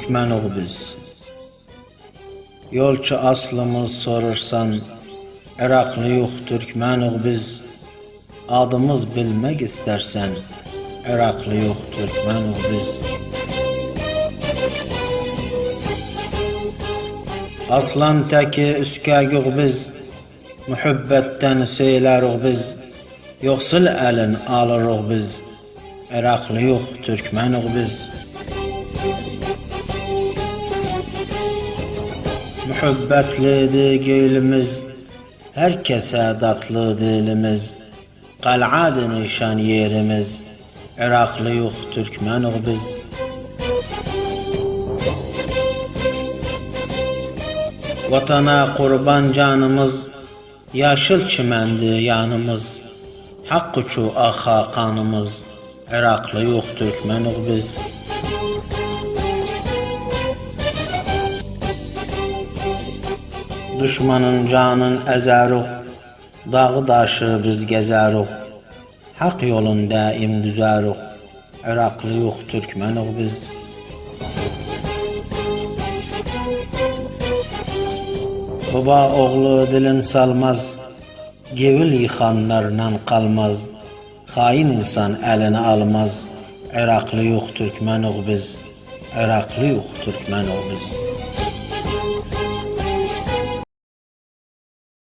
Türkmenuq biz. Yolçu aslımız sorursan, Iraklıyuq Türkmenuq biz. Adımız bilmek istersen, Iraklıyuq Türkmenuq biz. Aslan təki üskəguq biz, Muhibbetten söyləruq biz. Yoxsul əlin alırıq biz, Iraklıyuq Türkmenuq biz. Muhibbetlidir geylimiz, herkese datlı dilimiz. Qal'adır nişan yerimiz, Iraklıyuq Türkmenuq biz. Vatana kurban canımız, yaşıl çimendi yanımız. Hakkı çu axa kanımız, Iraklıyuq Türkmenuq biz. Düşmanın canın əzəruq, dağı daşı biz gəzəruq. Haq yolun daim düzəruq, Iraklıyuq Türkmenuq biz. Baba oğlu dilin salmaz, gevil yıxanlarla qalmaz. Xain insan əlini almaz, Iraklıyuq Türkmenuq biz. Iraklıyuq Türkmenuq biz.